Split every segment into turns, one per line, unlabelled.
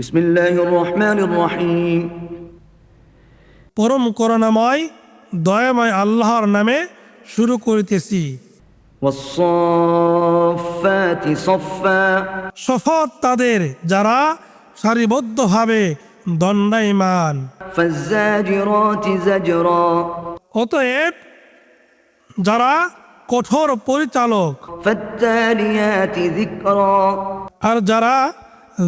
বিসমিল্লাহির রহমানির রহিম।
পরম করুণাময় দয়াময় আল্লাহর নামে শুরু করিতেছি।
ওয়াস-সাফফাতি সাফফা।
শপথ তাদের যারা সারিবদ্ধভাবে দণ্ডায়মান।
ফাজ্জাজিরাতি জাজরা।
অতএব যারা কঠোর পরিচালক,
ফাত্তালিয়াতি যিকরা।
আর যারা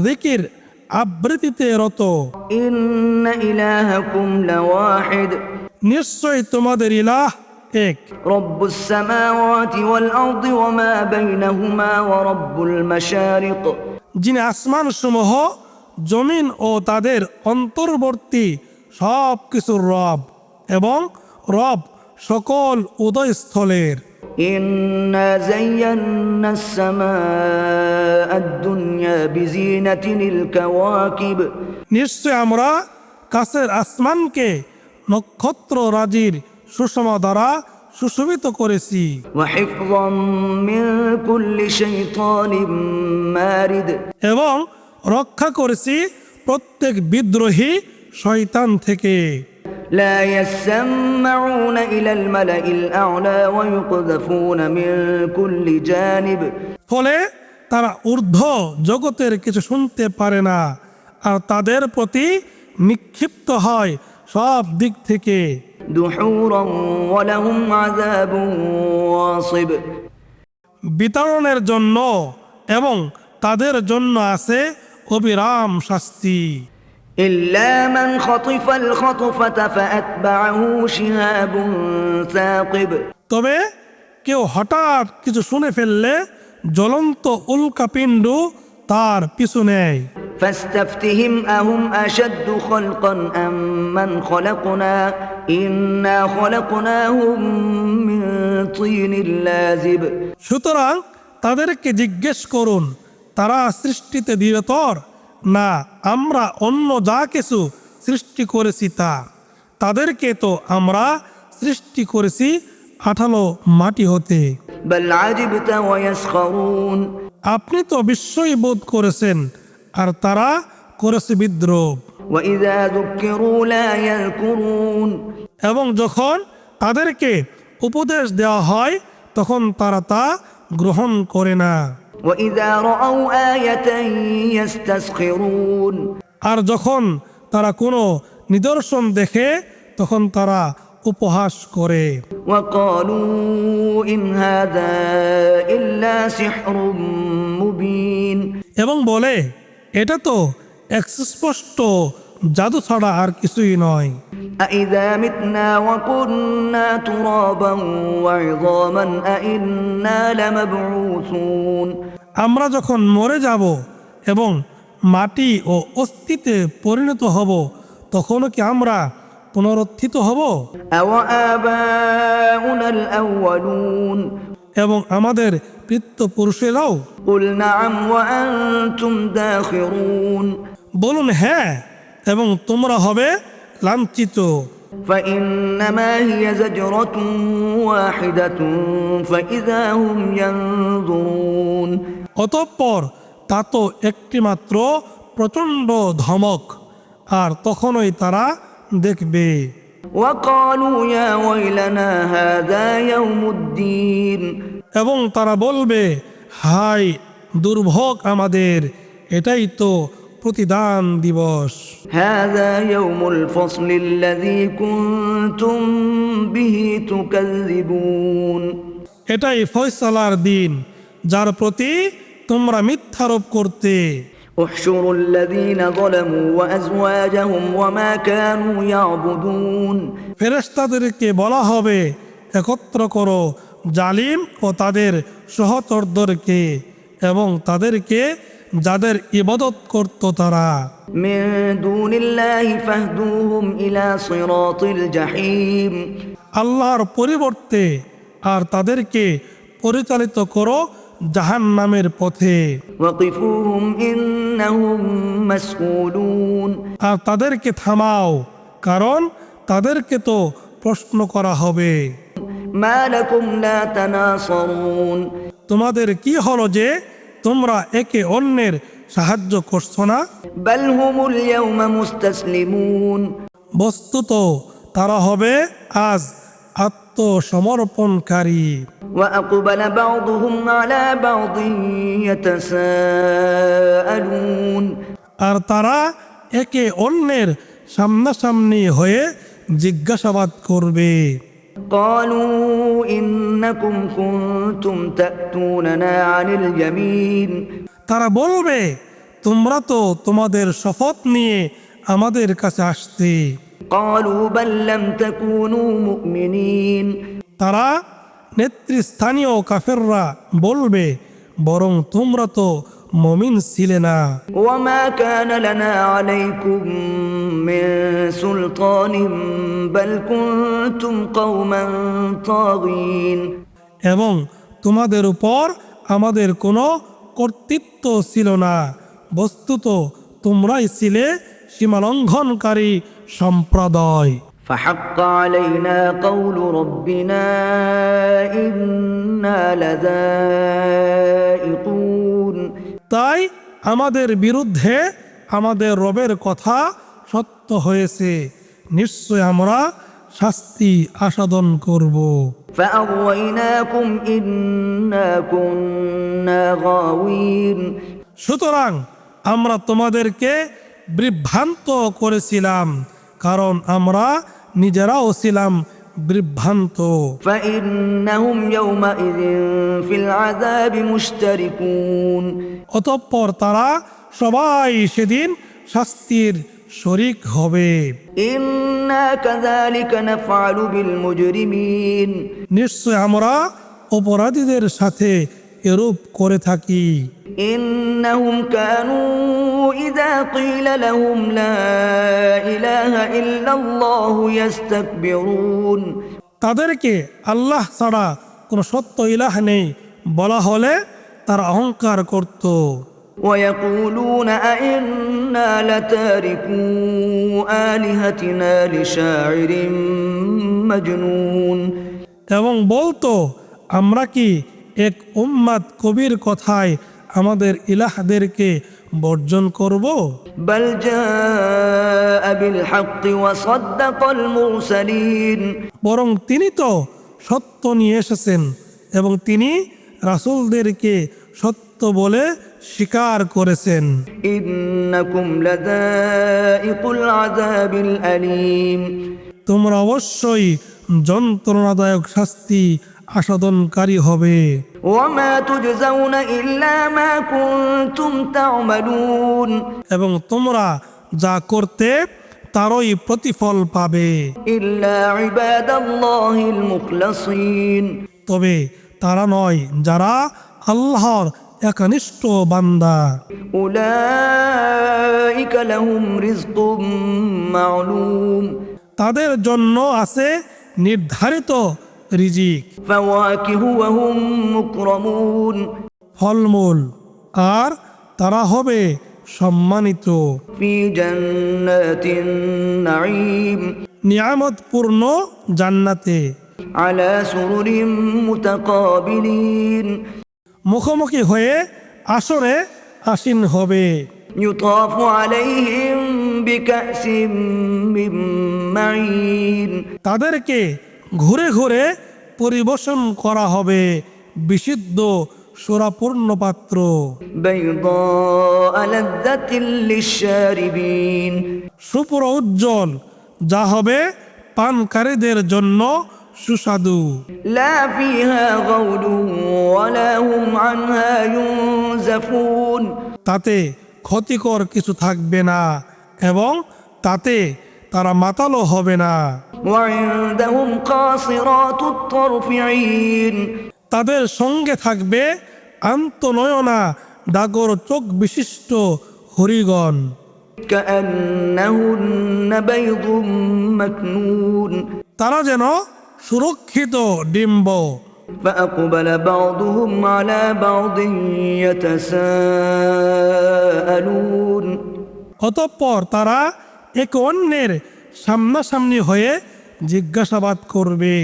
জিকির আবৃত্তিতে রত।
ইন্না ইলাহাকুম লাওয়াহিদ।
নিশ্চয় তোমাদের ইলাহ এক।
রব্বুস সামাওয়াতি ওয়াল আরদি ওয়া মা বাইনাহুমা ওয়া রব্বুল মাশারিক।
যিনি আসমান সমূহ, জমিন ও তাদের অন্তর্বর্তী সব কিছুর রব এবং রব সকল উদয়স্থলের।
ইন্না যায়্যানাস সামাআদ দুনিয়া বিজিনাতিল কাওয়াকিব।
নিশ্চয় আমরা কাছের আসমানকে নক্ষত্র রাজির সুষমা দ্বারা সুশোভিত করেছি।
ওয়া হিফযাম মিন কুল্লি শাইতানিম মারিদ।
এবং রক্ষা করেছি প্রত্যেক বিদ্রোহী শয়তান থেকে।
لا يسمعون إلى الملأ الأعلى ويقذفون من كل جانب.
ফলে তারা ঊর্ধ্ব জগতের কিছু শুনতে পারে না, আর তাদের প্রতি নিক্ষিপ্ত হয় সব দিক থেকে।
دحورا ولهم عذاب واصب.
বিতাড়নের জন্য এবং তাদের জন্য আছে অবিরাম শাস্তি।
إلا من خطف الخطفة فأتبعه شهاب ثاقب.
তবে কেউ হঠাৎ কিছু শুনে ফেললে জ্বলন্ত উল্কাপিণ্ড তার পিছু নেয়।
فاستفتهم أهم أشد خلقا أم من خلقنا إنا خلقناهم من طين لازب.
সুতরাং তাদেরকে জিজ্ঞেস করুন, তারা সৃষ্টিতে দৃঢ়তর, না আমরা অন্য যা কিছু সৃষ্টি করেছি তা। তাদেরকে তো আমরা সৃষ্টি করেছি আঠালো মাটি হতে।
بل عجبت ويسخرون.
আপনি তো বিস্ময় বোধ করেছেন, আর তারা করেছে বিদ্রোহ।
وإذا ذكروا لا يذكرون.
এবং যখন তাদেরকে উপদেশ দেওয়া হয় তখন তারা তা গ্রহণ করে না।
وإذا رأوا آية يستسخرون.
আর যখন তারা কোনো নিদর্শন দেখে তখন তারা উপহাস করে।
وقالوا إن هذا إلا سحر مبين.
এবং বলে এটা তো এক সুস্পষ্ট জাদু ছাড়া আর কিছুই নয়।
أإذا متنا وكنا ترابا وعظاما أإنا لمبعوثون.
আমরা যখন মরে যাব এবং মাটি ও অস্থিতে পরিণত হব, তখনও কি আমরা পুনরুত্থিত হব?
أوآباؤنا الأولون.
এবং আমাদের পিতৃপুরুষেরাও?
قل نعم وأنتم داخرون.
বলুন হ্যাঁ, এবং তোমরা হবে লাঞ্ছিত।
فإنما هي زجرة واحدة فإذا هم ينظرون.
অতঃপর তা তো একটি মাত্র প্রচণ্ড ধমক, আর তখনই তারা দেখবে।
وقالوا يا ويلنا هذا يوم الدين.
এবং তারা বলবে, হায় দুর্ভোগ আমাদের, এটাই তো প্রতিদান দিবস।
هذا يوم الفصل الذي كنتم به تكذبون.
এটাই ফয়সালার দিন, যার প্রতি তোমরা মিথ্যারোপ করতে।
احشروا الذين ظلموا وأزواجهم وما كانوا يعبدون.
ফেরেশতাদেরকে বলা হবে, একত্র করো জালিম ও তাদের সহচরদেরকে এবং তাদেরকে যাদের ইবাদত করত তারা।
من دون الله فاهدوهم إلى صراط الجحيم.
আল্লাহর পরিবর্তে আর তাদেরকে পরিচালিত করো জাহান্নামের পথে।
وقفوهم إنهم مسؤولون.
আর তাদেরকে থামাও, কারণ তাদেরকে তো প্রশ্ন করা হবে।
ما لكم لا تناصرون.
তোমাদের কি হলো যে তোমরা একে অন্যের সাহায্য করছো না?
بل هم اليوم مستسلمون
বস্তুত তারা হবে আজ আত্মসমর্পণকারী।
وأقبل بعضهم على بعض يتساءلون
আর তারা একে অন্যের সামনাসামনি হয়ে জিজ্ঞাসাবাদ করবে।
قالوا إنكم كنتم تأتوننا عن اليمين
তারা বলবে, তোমরা তো তোমাদের শপথ নিয়ে আমাদের কাছে আসতে।
قالوا بل لم تكونوا مؤمنين
তারা নেতৃস্থানীয় কাফেররা বলবে, বরং তোমরা তো মুমিন ছিলে না।
وما كان لنا عليكم من سلطان بل كنتم قوما طاغين
এবং তোমাদের উপর আমাদের কোনো কর্তৃত্ব ছিল না, বস্তুত তোমরাই ছিলে সীমালঙ্ঘনকারী সম্প্রদায়।
فحق علينا قول ربنا إنا لذائقون
তাই আমাদের বিরুদ্ধে আমাদের রবের কথা সত্য হয়েছে, নিশ্চয় আমরা শাস্তি আস্বাদন করব।
فأغويناكم إنا كنا غاوين
সুতরাং আমরা তোমাদেরকে বিভ্রান্ত করেছিলাম, কারণ আমরা নিজেরাও ছিলাম বিভ্রান্ত।
فإنهم يومئذ في العذاب مشتركون
অতঃপর তারা সবাই সেদিন শাস্তির শরিক হবে।
إنا كذلك نفعل بالمجرمين
নিশ্চয় আমরা অপরাধীদের সাথে এরূপ করে থাকি।
إنهم كانوا إذا قيل لهم لا إله إلا الله يستكبرون
তাদেরকে আল্লাহ ছাড়া কোনো সত্য ইলাহ নেই বলা হলে তারা অহংকার করত।
ويقولون أئنا لتاركو آلهتنا لشاعر مجنون
এবং বলতো, আমরা কি এক উম্মাদ কবির কথায় আমাদের ইলাহদেরকে বর্জন করব?
بل جاء بالحق وصدق المرسلين
বরং তিনি তো সত্য নিয়ে এসেছেন এবং তিনি রাসূলদেরকে সত্য বলে স্বীকার করেছেন।
إنكم لذائق العذاب الأليم
তোমরা অবশ্যই যন্ত্রণাদায়ক শাস্তি আস্বাদনকারী হবে।
وما تجزون إلا ما كنتم تعملون
এবং তোমরা যা করতে তারই প্রতিফল পাবে।
إلا عباد الله المخلصين
তবে তারা নয় যারা আল্লাহর একনিষ্ঠ বান্দা।
أولئك لهم رزق معلوم
তাদের জন্য আছে নির্ধারিত রিজিক,
فواكه وهم مكرمون
ফলমূল, আর তারা হবে সম্মানিত।
في جنات النعيم
নিয়ামতপূর্ণ জান্নাতে
على سرر متقابلين
মুখোমুখি হয়ে আসরে আসীন হবে।
يطاف عليهم بكأس من معين
তাদেরকে ঘুরে ঘুরে পরিবেশন করা হবে বিশুদ্ধ সুরাপূর্ণ পাত্র,
بيضاء لذة للشاربين
সুপুর উজ্জ্বল, যা হবে পানকারীদের জন্য সুস্বাদু।
لا فيها غول ولا هم عنها ينزفون
তাতে ক্ষতিকর কিছু থাকবে না এবং তাতে তারা মাতালো হবে না।
وعندهم قاصرات الطرف عين
তাদের সঙ্গে থাকবে আন্তনয়না ডাগর চোখ বিশিষ্ট হরিগণ,
كأنهن بيض مكنون
তারা যেন সুরক্ষিত ডিম্ব।
فأقبل بعضهم على بعض يتساءلون
অতঃপর তারা একে অন্যের সামনাসামনি হয়ে জিজ্ঞাসাবাদ করবে।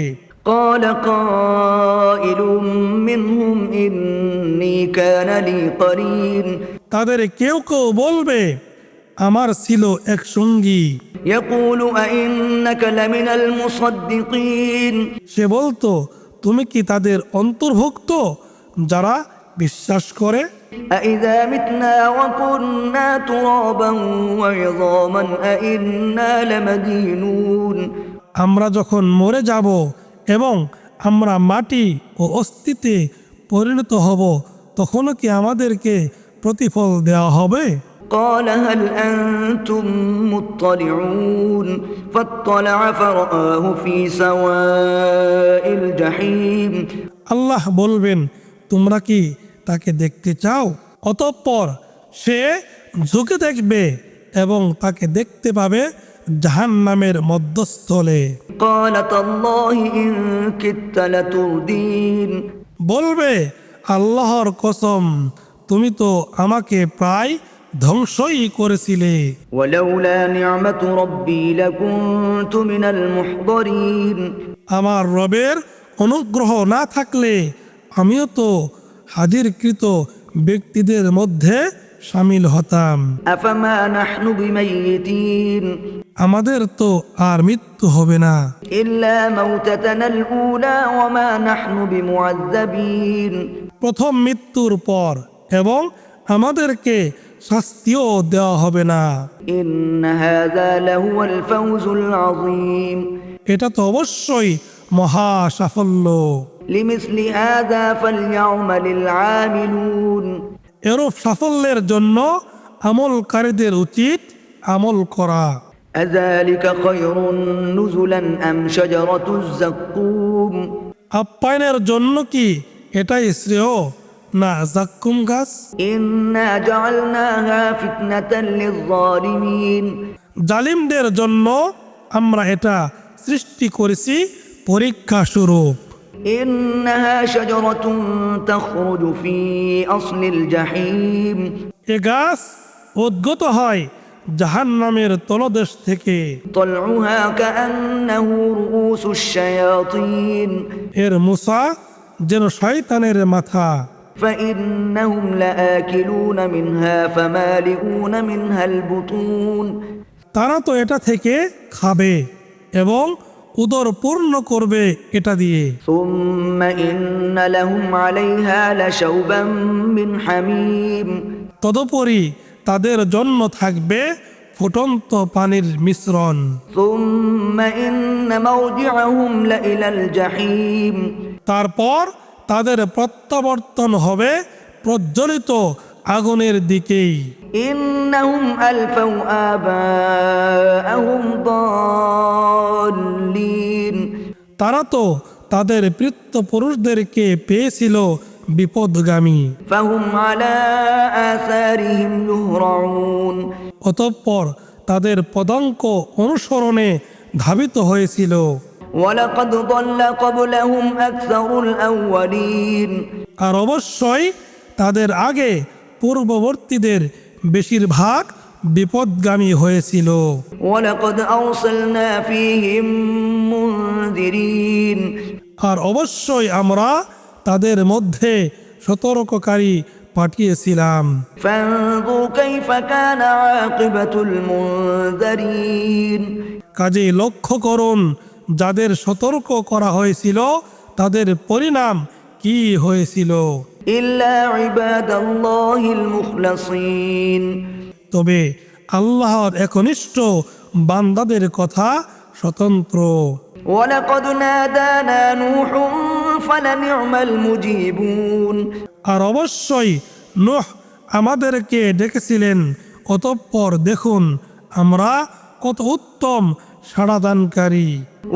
قال قائل منهم إني كان لي قرين
তাদের কেউ কেউ বলবে, আমার ছিল এক সঙ্গী।
يقول أئنك لمن المصدقين
সে বলতো, তুমি কি তাদের অন্তর্ভুক্ত যারা বিশ্বাস করে?
أإذا متنا وكنا ترابا وعظاما أإنا لمدينون
আমরা যখন মরে যাব এবং আমরা মাটি ও অস্থিতে পরিণত হব, তখনও কি আমাদেরকে প্রতিফল দেওয়া হবে?
قال هل أنتم مطلعون فاطلع فرآه في سواء الجحيم
আল্লাহ বলবেন, তোমরা কি তাকে দেখতে চাও? অতঃপর সে ঝুঁকে দেখবে এবং তাকে দেখতে পাবে জাহান্নামের মধ্যস্থলে।
قال تالله إن كدت لتردين
বলবে, আল্লাহর কসম, তুমি তো আমাকে প্রায় ধ্বংসই করেছিলে।
ولولا نعمة ربي لكنت من المحضرين
আমার রবের অনুগ্রহ না থাকলে আমিও তো হাজিরকৃত ব্যক্তিদের মধ্যে শামিল হতাম।
أفما نحن بميتين
আমাদের তো আর মৃত্যু হবে না,
إلا موتتنا الأولى وما نحن بمعذبين
প্রথম মৃত্যুর পর, এবং আমাদেরকে শাস্তিও দেওয়া হবে না।
إن هذا لهو الفوز العظيم
এটা তো অবশ্যই মহা সাফল্য।
لمثل هذا فليعمل العاملون
এরূপ সাফল্যের জন্য আমলকারীদের উচিত আমল করা।
أذلك خير نزلا أم شجرة الزقوم
আপ্যায়নের জন্য কি এটাই শ্রেয়, না জাক্কুম গাছ?
إنا جعلناها فتنة للظالمين
জালিমদের জন্য আমরা এটা সৃষ্টি করেছি পরীক্ষা স্বরূপ।
إنها شجرة تخرج في أصل الجحيم
এ গাছ উদ্গত হয় জাহান্নামের তলদেশ থেকে।
طلعها كأنه رؤوس الشياطين
এর মুসা যেন শয়তানের মাথা।
فإنهم لآكلون منها فمالئون منها البطون
তারা তো এটা থেকে খাবে এবং উদর পূর্ণ করবে এটা দিয়ে।
ثم إن لهم عليها لشوبا من حميم
তদুপরি তাদের জন্য থাকবে ফুটন্ত পানির মিশ্রণ।
ثم إن موضعهم لإلى الجحيم
তারপর তাদের প্রত্যাবর্তন হবে প্রজ্বলিত আগুনের দিকেই।
إنهم ألفوا آباءهم ضالين
তারা তো তাদের পিতৃপুরুষদেরকে পেয়েছিল বিপদগামী।
فهم على آثارهم يهرعون
অতঃপর তাদের পদাঙ্ক অনুসরণে ধাবিত হয়েছিল।
ولقد ضل قبلهم أكثر الأولين
আর অবশ্যই তাদের আগে পূর্ববর্তীদের বেশিরভাগ বিপদগামী হয়েছিল।
ولقد أرسلنا فيهم منذرين
আর অবশ্যই আমরা তাদের মধ্যে সতর্ককারী পাঠিয়েছিলাম।
فانظر كيف كان عاقبة المنذرين
কাজেই লক্ষ্য করুন, যাদের সতর্ক করা হয়েছিল তাদের পরিণাম কি হয়েছিল।
إلا عباد الله المخلصين
তবে আল্লাহর একনিষ্ঠ বান্দাদের কথা স্বতন্ত্র।
ولقد نادانا نوح فلنعم المجيبون
আর অবশ্যই নূহ আমাদেরকে ডেকেছিলেন, অতঃপর দেখুন আমরা কত উত্তম সাড়াদানকারী।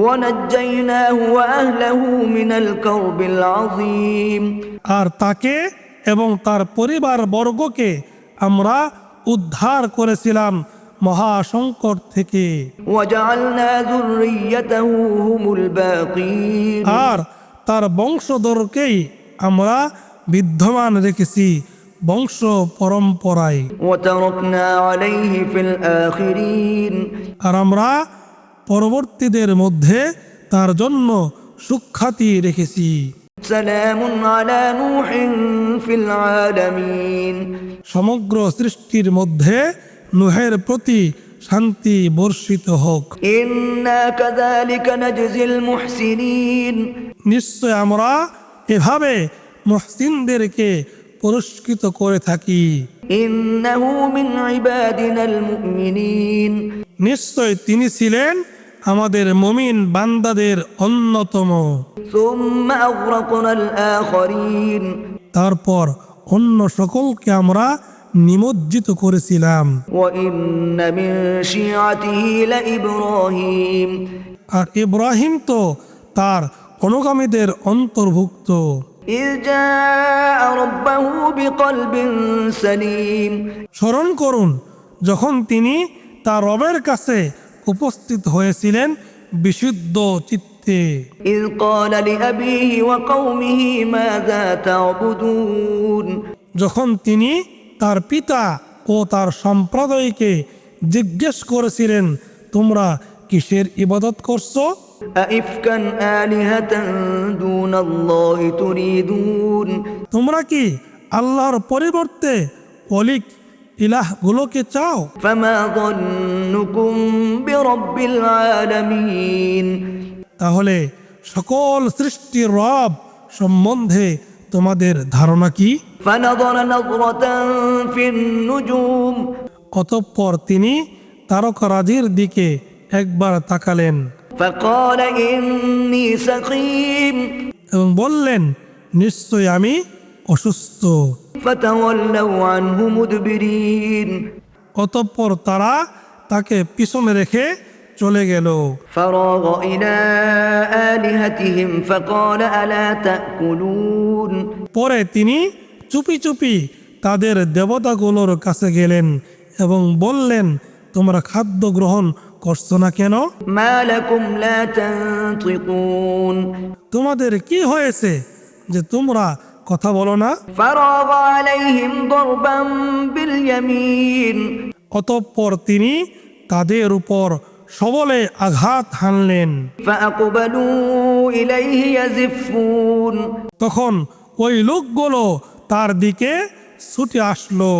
ونجيناه وأهله من الكرب العظيم
আর তাকে এবং তার পরিবার বর্গকে আমরা উদ্ধার করেছিলাম মহা সংকট থেকে।
وجعلنا ذريته هم الباقين
আর তার বংশধরকেই আমরা বিদ্যমান রেখেছি বংশ পরম্পরায়।
وتركنا عليه في الآخرين
আর আমরা পরবর্তীদের মধ্যে তার জন্য সুখ্যাতি রেখেছি।
سلام على نوح في العالمين
সমগ্র সৃষ্টির মধ্যে নূহের প্রতি শান্তি বর্ষিত হোক।
إنا كذلك نجزي المحسنين
নিশ্চয় আমরা এভাবে মুহসিনদেরকে পুরস্কৃত করে থাকি।
إنه من عبادنا المؤمنين
নিশ্চয় তিনি ছিলেন আমাদের মুমিন বান্দাদের অন্যতম।
ثم أغرقنا الآخرين
তারপর অন্য সকলকে আমরা নিমজ্জিত করেছিলাম।
وإن من شيعته لإبراهيم
আর ইব্রাহিম তো তার অনুগামীদের অন্তর্ভুক্ত।
إذ جاء ربه بقلب سليم
স্মরণ করুন যখন তিনি তার রবের কাছে উপস্থিত হয়েছিলেন বিশুদ্ধ চিত্তে।
إذ قال لأبيه وقومه ماذا تعبدون
যখন তিনি তার পিতা ও তার সম্প্রদায়কে জিজ্ঞেস করেছিলেন তোমরা কিসের ইবাদত করছো?
أئفكا آلهة دون الله تريدون
তোমরা কি আল্লাহর পরিবর্তে অলিক ইলাহগুলোকে চাও?
فما ظنكم برب العالمين
তাহলে সকল সৃষ্টির রব সম্বন্ধে তোমাদের ধারণা কি?
فنظر نظرة في النجوم
অতঃপর তিনি তারকারাজির দিকে একবার তাকালেন
فقال إني سقيم
এবং বললেন নিশ্চয় আমি অসুস্থ।
فتولوا عنه مدبرين
অতঃপর তারা তাকে পিছনে রেখে চলে গেল।
فراغ إلى آلهتهم فقال ألا تأكلون
পরে তিনি চুপি চুপি তাদের দেবতাগুলোর কাছে গেলেন এবং বললেন তোমরা খাদ্য গ্রহণ করছো না কেন?
ما لكم لا تنطقون
তোমাদের কি হয়েছে যে তোমরা কথা বলো না?
فراغ عليهم ضربا باليمين
অতঃপর তিনি তাদের উপর সবলে আঘাত হানলেন।
فأقبلوا إليه يزفون
তখন ওই লোকগুলো তার দিকে ছুটে আসলো।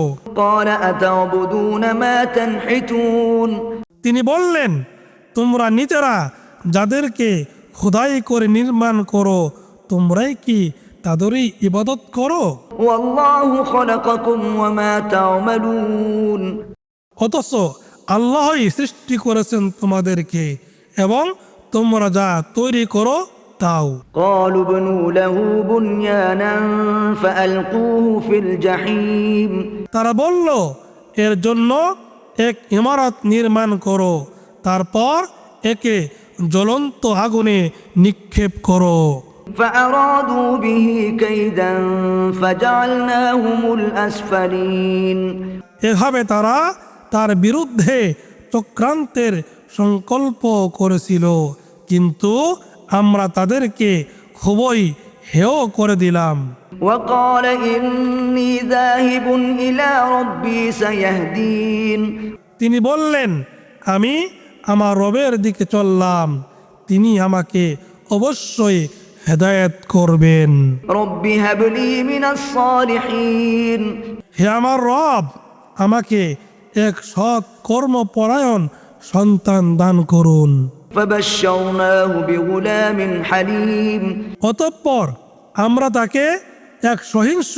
قال أتعبدون ما تنحتون
তিনি বললেন তোমরা নিজেরা যাদেরকে খোদাই করে নির্মাণ করো তোমরাই কি তাদেরই ইবাদত করো?
والله خلقكم وما تعملون
অথচ আল্লাহই সৃষ্টি করেছেন তোমাদেরকে এবং তোমরা যা তৈরি করো তাও।
قالوا ابنوا له بنيانا فألقوه في الجحيم
তারা বলল এর জন্য এক ইমারত নির্মাণ করো তারপর একে জ্বলন্ত আগুনে নিক্ষেপ করো।
فأرادوا به كيدا فجعلناهم الأسفلين
এভাবে তারা তার বিরুদ্ধে চক্রান্তের সংকল্প করেছিল কিন্তু আমরা তাদেরকে খুবই হেয় করে দিলাম।
وقال إني ذاهب إلى ربي سيهدين
তিনি বললেন আমি আমার রবের দিকে চললাম তিনি আমাকে অবশ্যই হেদায়েত করবেন।
رب هب لي من الصالحين
হে আমার রব আমাকে এক সৎ কর্মপরায়ণ সন্তান দান করুন।
فبشرناه بغلام حليم
অতঃপর আমরা তাকে এক সহিংস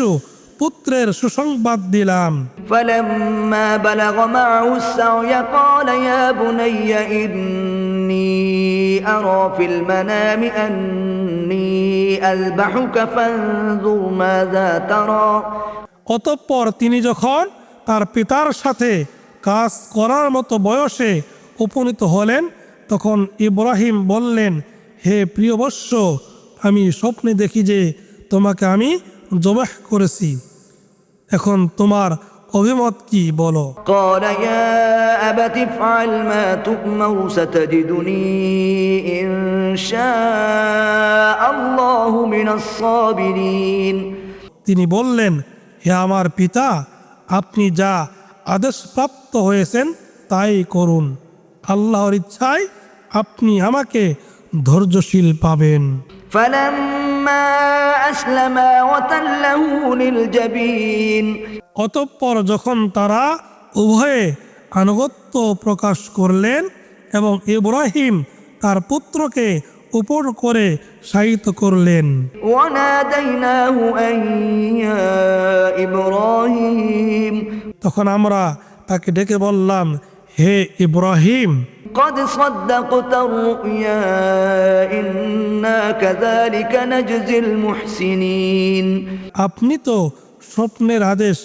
পুত্রের সুসংবাদ দিলাম।
فلما بلغ معه السعي قال يا بني إني أرى في المنام أني أذبحك فانظر ماذا ترى
অতঃপর তিনি যখন তার পিতার সাথে কাজ করার মতো বয়সে উপনীত হলেন তখন ইব্রাহিম বললেন হে প্রিয় বৎস আমি স্বপ্নে দেখি যে তোমাকে আমি জবাহ করেছি এখন তোমার অভিমত কি বলো?
قال يا أبت افعل ما تؤمر ستجدني إن شاء الله من الصابرين
তিনি বললেন হে আমার পিতা আপনি যা আদেশপ্রাপ্ত হয়েছেন তাই করুন আল্লাহর ইচ্ছায় আপনি আমাকে ধৈর্যশীল পাবেন।
فلما أسلما وتله للجبين
অতঃপর যখন তারা উভয়ে আনুগত্য প্রকাশ করলেন এবং ইব্রাহিম তার পুত্রকে উপর করে শায়িত করলেন,
وناديناه أن يا إبراهيم
তখন আমরা তাকে ডেকে বললাম, হে ইব্রাহিম,
قد صدقت الرؤيا إنا كذلك نجزي المحسنين
আপনি তো স্বপ্নের আদেশ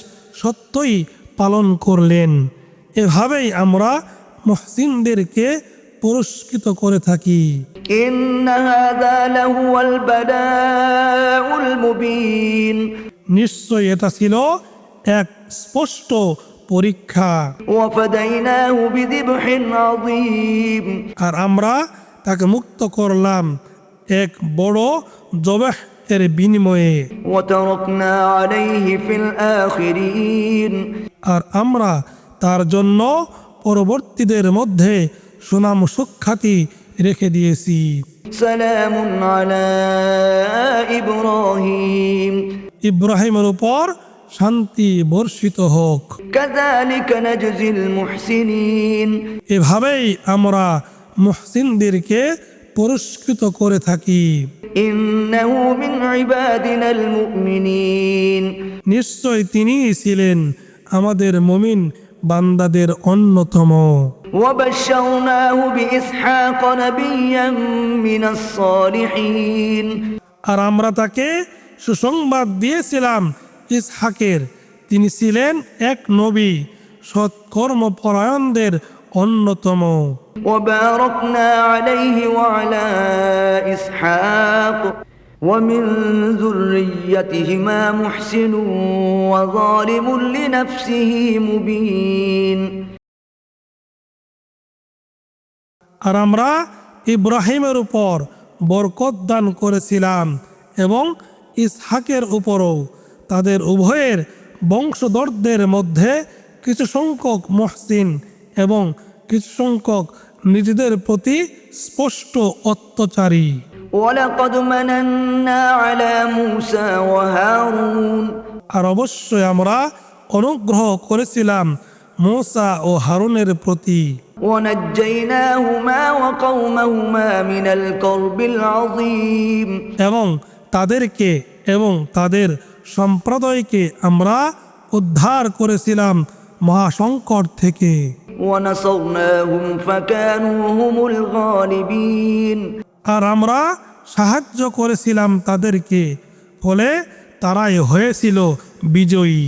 সত্যই পালন করলেন, এভাবেই আমরা মুহসিনদেরকে পুরস্কৃত করে থাকি।
إن هذا لهو البلاء المبين
নিশ্চয় এটা ছিল এক স্পষ্ট পরীক্ষা।
وفديناه بذبح عظيم
আর আমরা তাকে মুক্ত করলাম এক বড় জবেহ এর বিনিময়ে।
وتركنا عليه في الآخرين
আর আমরা তার জন্য পরবর্তীদের মধ্যে সুনাম সুখ্যাতি রেখে দিয়েছি।
سلام على إبراهيم
ইব্রাহিমের উপর শান্তি বর্ষিত হোক।
كذلك نجزي المحسنين
এভাবেই আমরা মুহসিনদেরকে পুরস্কৃত করে থাকি।
إنه من عبادنا المؤمنين
নিশ্চয় তিনি ছিলেন আমাদের মুমিন বান্দাদের অন্যতম।
وبشرناه بإسحاق نبيا من الصالحين
আর আমরা তাকে সুসংবাদ দিয়েছিলাম ইসহাকের, তিনি ছিলেন এক নবী, সৎকর্মপরায়ণদের অন্যতম।
وباركنا عليه وعلى إسحاق ومن ذريتهما محسن وظالم لنفسه مبين
আর আমরা ইব্রাহিমের উপর বরকত দান করেছিলাম এবং ইসহাকের উপরও, তাদের উভয়ের বংশধরদের মধ্যে কিছু সংখ্যক মুহসিন এবং কিছু সংখ্যক নিজেদের প্রতি স্পষ্ট অত্যাচারী।
ولقد مننا على موسى وهارون
আর অবশ্যই আমরা অনুগ্রহ করেছিলাম মূসা ও হারুনের প্রতি।
ونجيناهما وقومهما من الكرب العظيم
এবং তাদেরকে এবং তাদের সম্প্রদায়কে আমরা উদ্ধার করেছিলাম মহাসংকট থেকে।
ونصرناهم فكانوا هم الغالبين
আর আমরা সাহায্য করেছিলাম তাদেরকে, ফলে তারাই হয়েছিল বিজয়ী।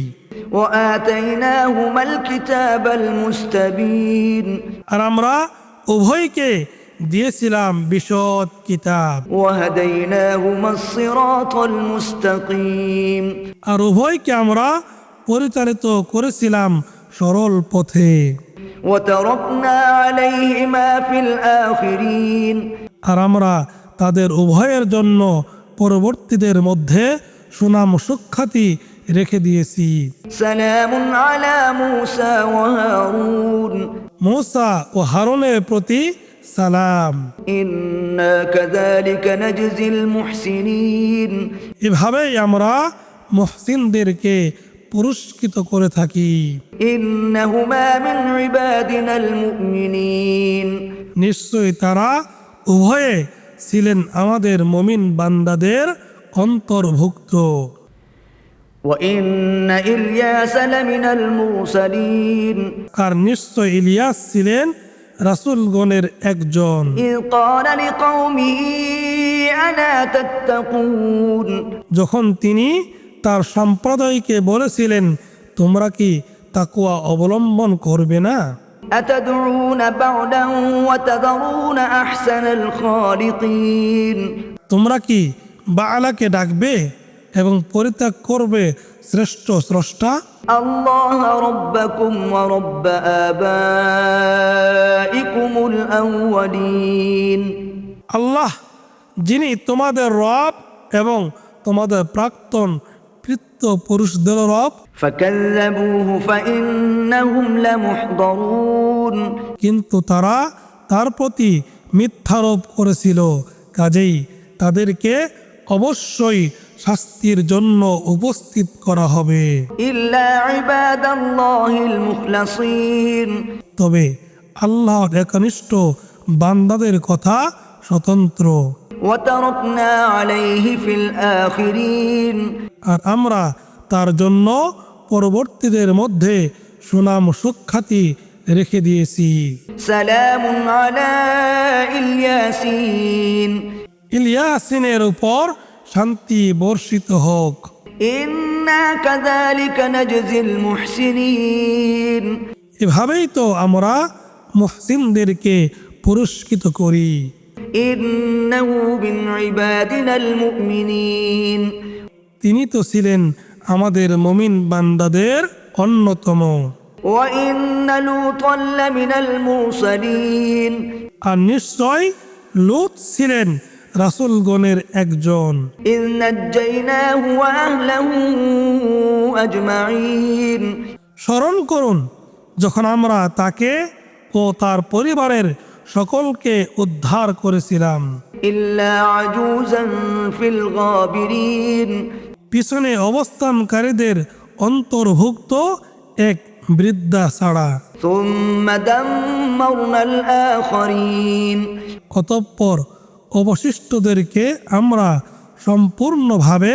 وآتيناهما الكتاب المستبين
আর আমরা উভয়কে দিয়েছিলাম বিশদ কিতাব।
وهديناهما الصراط المستقيم
আর উভয়কে আমরা পরিচালিত করেছিলাম সরল পথে।
وتركنا عليهما في الآخرين
আর আমরা তাদের উভয়ের জন্য পরবর্তীদের মধ্যে সুনাম সুখ্যাতি রেখে দিয়েছি।
سلام على موسى وهارون
মূসা ও হারুনের প্রতি সালাম।
إنا كذلك نجزي المحسنين
এভাবেই আমরা মুহসিনদেরকে পুরস্কৃত করে থাকি।
إنهما من عبادنا المؤمنين
নিশ্চয়ই তারা উভয়ে ছিলেন আমাদের মুমিন বান্দাদের অন্তর্ভুক্ত।
وإن إلياس لمن المرسلين
আর নিশ্চয় ইলিয়াস ছিলেন রাসূলগণের একজন।
إذ قال لقومه ألا تتقون
যখন তিনি তার সম্প্রদায়কে বলেছিলেন, তোমরা কি তাকওয়া অবলম্বন করবে না?
أتدعون بعدا وتذرون أحسن الخالقين
তোমরা কি বাআলাকে ডাকবে এবং পরিত্যাগ করবে শ্রেষ্ঠ স্রষ্টা
الله ربكم ورب آبائكم الأولين
আল্লাহ, যিনি তোমাদের রব এবং তোমাদের প্রাক্তন পিতৃপুরুষদের রব।
فكذبوه فإنهم لمحضرون
কিন্তু তারা তার প্রতি মিথ্যারোপ করেছিল, কাজেই তাদেরকে অবশ্যই শাস্তির জন্য উপস্থিত করা হবে।
إلا عباد الله المخلصين
তবে আল্লাহর একনিষ্ঠ বান্দাদের কথা স্বতন্ত্র।
وتركنا عليه في الآخرين
আর আমরা তার জন্য পরবর্তীদের মধ্যে সুনাম সুখ্যাতি রেখে দিয়েছি।
سلام على الياسين
ইলিয়াসিনের উপর শান্তি বর্ষিত হোক।
إنا كذلك نجزي المحسنين
এভাবেই তো আমরা মুহসিনদেরকে পুরস্কৃত করি।
إنه من عبادنا المؤمنين
তিনি তো ছিলেন আমাদের মুমিন বান্দাদের অন্যতম।
وإن لوطا لمن المرسلين
আর নিশ্চয় লূত ছিলেন রাসূলগণের একজন।
إذ نجيناه وأهله أجمعين
স্মরণ করুন যখন আমরা তাকে ও তার পরিবারের সকলকে উদ্ধার করেছিলাম,
إلا عجوزا في الغابرين
পিছনে অবস্থানকারীদের অন্তর্ভুক্ত এক বৃদ্ধা ছাড়া।
ثم دمرنا الآخرين
অতঃপর অবশিষ্টদেরকে আমরা সম্পূর্ণভাবে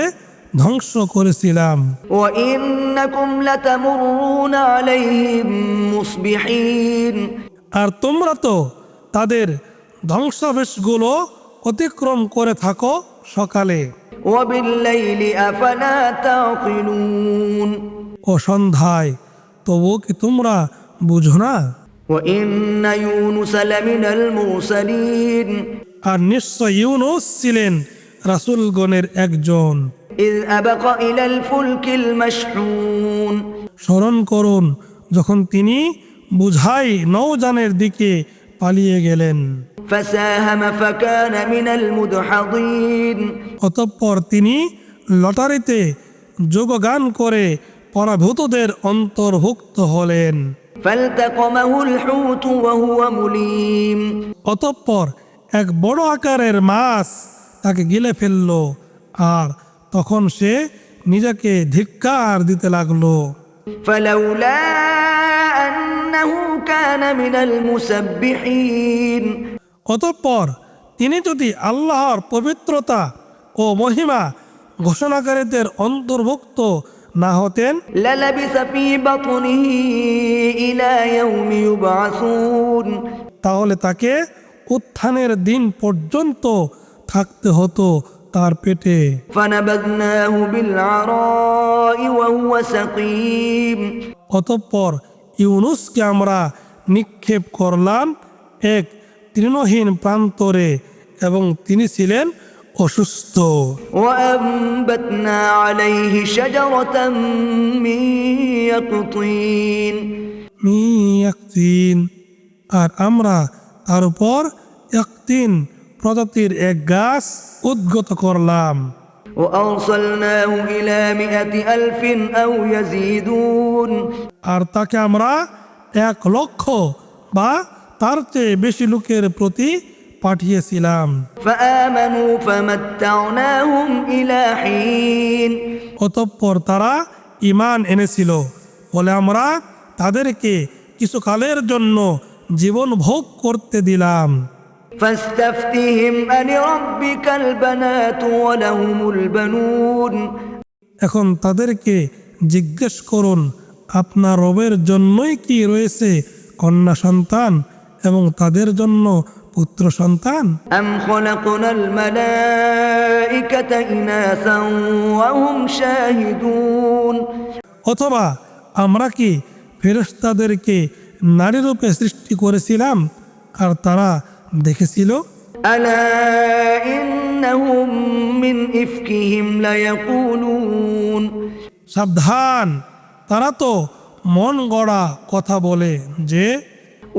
ধ্বংস করেছিলাম।
وإنكم لتمرون عليهم مصبحين
আর তোমরা তো তাদের ধ্বংসাবেশগুলো অতিক্রম করে থাকো সকালে
وبالليل أفلا تعقلون
ও সন্ধ্যায়, তবু কি তোমরা বুঝো না?
وإن يونس لمن المرسلين
আর নিশ্চয় ইউনুস ছিলেন রাসূলগণের একজন।
إذ أبق إلى الفلك المشحون
স্মরণ করুন যখন তিনি বুঝাই নৌযানের দিকে পালিয়ে গেলেন।
فساهم فكان من المدحضين
অতঃপর তিনি লটারিতে যোগগান করে পরাভূতদের অন্তর্ভুক্ত হলেন।
فالتقمه الحوت وهو مليم
অতঃপর এক বড় আকারের মাছ তাকে গিলে ফেলল, আর তখন সে নিজেকে ধিক্কার দিতে লাগলো।
فلولا أنه كان من المسبحين
অতঃপর তিনি যদি আল্লাহর পবিত্রতা ও মহিমা ঘোষণাকারীদের অন্তর্ভুক্ত না হতেন,
للبث في بطنه إلى يوم يبعثون
তাহলে তাকে উত্থানের দিন পর্যন্ত থাকতে হতো তার পেটে।
فنبذناه بالعراء وهو سقيم
অতঃপর ইউনুসকে আমরা নিক্ষেপ করলাম এক তৃণহীন প্রান্তরে, এবং তিনি ছিলেন অসুস্থ।
وأنبتنا عليه شجرة من يقطين
ইয়াকতিন, আর আমরা তার উপর ইয়াকতিন প্রজাতির এক গাছ উদ্গত করলাম।
وأرسلناه إلى 100,000 أو يزيدون
আর তাকে আমরা 1,00,000 বা তার চেয়ে বেশি লোকের প্রতি পাঠিয়েছিলাম।
فآمنوا فمتعناهم إلى حين
অতঃপর তারা ঈমান এনেছিল বলে আমরা তাদেরকে কিছুকালের জন্য জীবন ভোগ করতে দিলাম।
فاستفتهم ألربك البنات ولهم البنون
এখন তাদেরকে জিজ্ঞেস করুন, আপনার রবের জন্যই কি রয়েছে কন্যা সন্তান এবং তাদের জন্য পুত্র সন্তান?
أم خلقنا الملائكة إناثا وهم شاهدون
অথবা আমরা কি ফেরেশতাদেরকে নারী রূপে সৃষ্টি করেছিলাম আর তারা দেখেছিল?
ألا إنهم من إفكهم ليقولون
সাবধান, তারা তো মন গড়া কথা বলে যে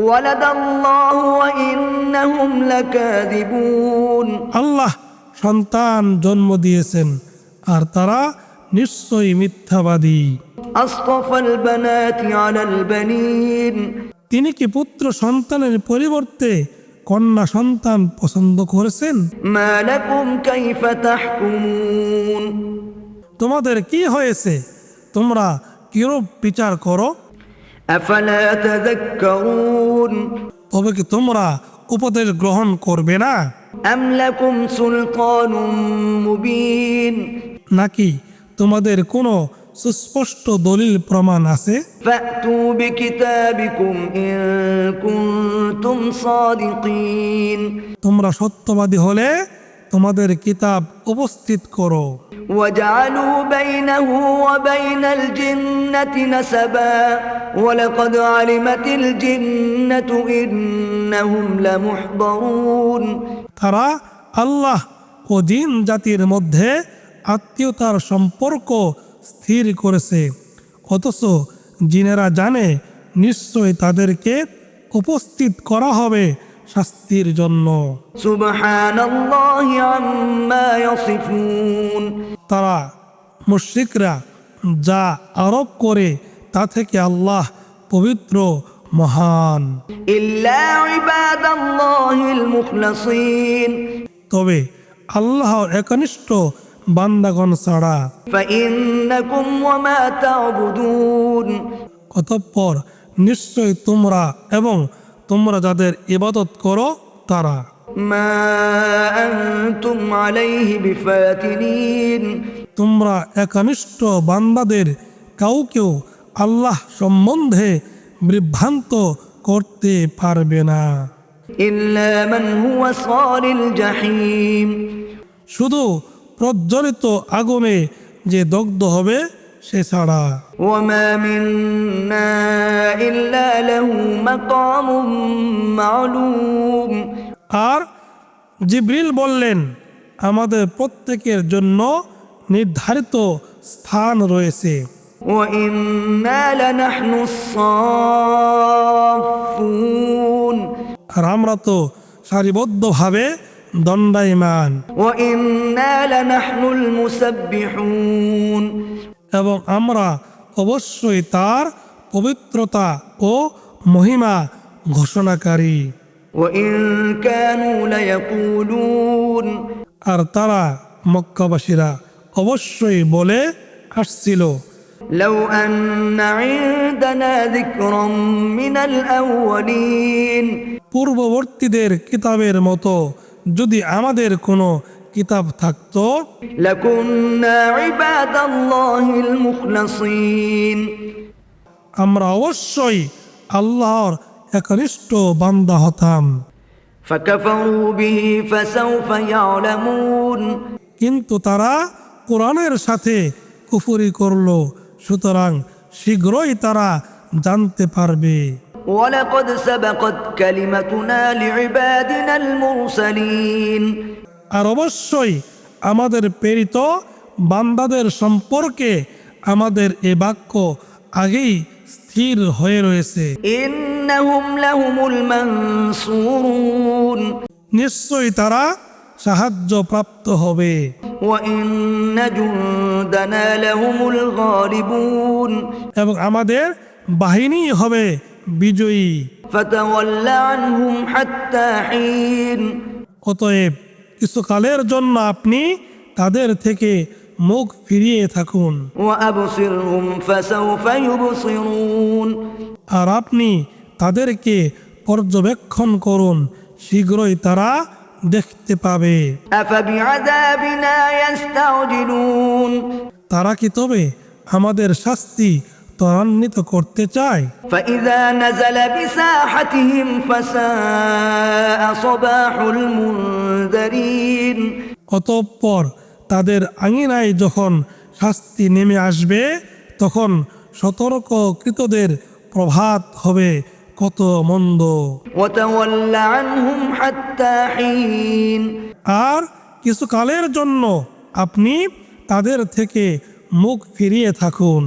ولد الله وإنهم لكاذبون
আল্লাহ সন্তান জন্ম দিয়েছেন, আর তারা নিশ্চয়ই মিথ্যাবাদী।
أصطفى البنات على البنين
তিনি কি পুত্র সন্তানের পরিবর্তে কন্যা সন্তান পছন্দ করেছেন?
ما لكم كيف تحكمون
তোমাদের কি হয়েছে? তোমরা কিরূপ বিচার করো?
أفلا تذكرون
তবে কি তোমরা উপদেশ গ্রহণ করবে না?
أم لكم سلطان مبين
নাকি তোমাদের কোনো সুস্পষ্ট দলিল প্রমাণ আছে?
فأتوا بكتابكم إن كنتم صادقين
তোমরা সত্যবাদী হলে তোমাদের কিতাব উপস্থিত করো।
وجعلوا بينه وبين الجنة نسبا ولقد علمت الجنة إنهم لمحضرون
তারা আল্লাহ ও জিন জাতির মধ্যে আত্মীয়তার সম্পর্ক স্থির করেছে, অথচ জিনেরা জানে নিশ্চয় তাদেরকে উপস্থিত করা হবে শাস্তির জন্য।
سبحان الله عما يصفون
তারা মুশরিকরা যা আরোপ করে তা থেকে আল্লাহ পবিত্র মহান।
إلا عباد الله المخلصين
তবে আল্লাহর একনিষ্ঠ বান্দাগণ ছাড়া।
فإنكم وما تعبدون
অতঃপর নিশ্চয় তোমরা এবং তোমরা যাদের ইবাদত করো তারা
ما أنتم عليه بفاتنين
তোমরা একনিষ্ঠ বান্দাদের কাউকেও আল্লাহ সম্বন্ধে বিভ্রান্ত করতে পারবে না,
إلا من هو صال الجحيم
শুধু প্রজ্বলিত আগুনে যে দগ্ধ হবে সে ছাড়া।
وما منا إلا له مقام معلوم
আর জিবরিল বললেন, আমাদের প্রত্যেকের জন্য নির্ধারিত স্থান রয়েছে।
وإنا لنحن الصافون
আর আমরা তো সারিবদ্ধভাবে দণ্ডায়মান,
وإنا لنحن المسبحون
এবং আমরা অবশ্যই তার পবিত্রতা ও মহিমা ঘোষণাকারী।
وإن كانوا ليقولون
আর তারা মক্কাবাসীরা অবশ্যই বলে আসছিল,
لو أن عندنا ذكرا من الأولين
পূর্ববর্তীদের কিতাবের মতো যদি আমাদের কোনো কিতাব থাকতো,
لكنا عباد الله المخلصين
আমরা অবশ্যই আল্লাহর একনিষ্ঠ বান্দা হতাম।
فكفروا به فسوف يعلمون
কিন্তু তারা কোরআনের সাথে কুফরি করলো, সুতরাং শীঘ্রই তারা জানতে পারবে।
ولقد سبقت كلمتنا لعبادنا المرسلين
আর অবশ্যই আমাদের প্রেরিত বান্দাদের সম্পর্কে আমাদের এ বাক্য আগেই স্থির হয়ে রয়েছে।
إنهم لهم المنصورون
নিশ্চয়ই তারা সাহায্য প্রাপ্ত হবে।
وإن جندنا لهم الغالبون
এবং আমাদের বাহিনী হবে বিজয়ী।
فتول عنهم حتى حين
অতএব কিছুকালের জন্য আপনি তাদের থেকে মুখ ফিরিয়ে থাকুন,
وأبصرهم فسوف يبصرون
আর আপনি তাদেরকে পর্যবেক্ষণ করুন, শীঘ্রই তারা দেখতে পাবে।
أفبعذابنا يستعجلون
তারা কি তবে আমাদের শাস্তি ত্বরান্বিত করতে চায়?
فإذا نزل بساحتهم فساء صباح المنذرين
অতঃপর তাদের আঙিনায় যখন শাস্তি নেমে আসবে, তখন সতর্ককৃতদের প্রভাত হবে কত মন্দ।
وتول عنهم حتى حين
আর কিছু কালের জন্য আপনি তাদের থেকে মুখ ফিরিয়ে থাকুন,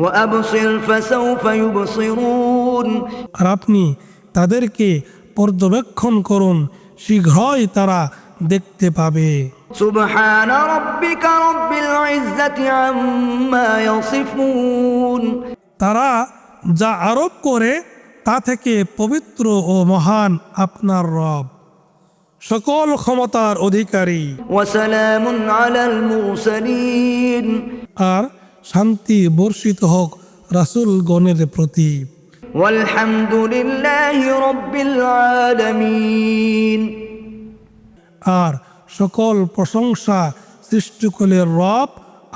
وأبصر فسوف يبصرون
আর আপনি তাদেরকে পর্যবেক্ষণ করুন, শীঘ্রই তারা দেখতে পাবে।
سبحان ربك رب العزة عما يصفون
তারা যা আরোপ করে তা থেকে পবিত্র ও মহান আপনার রব। সকল ক্ষমতার অধিকারী।
وسلام على المرسلين
আর শান্তি বর্ষিত হোক রাসূলগণের প্রতি।
والحمد لله رب العالمين
আর সকল প্রশংসা সৃষ্টিকুলের রব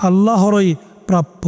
আল্লাহরই প্রাপ্য।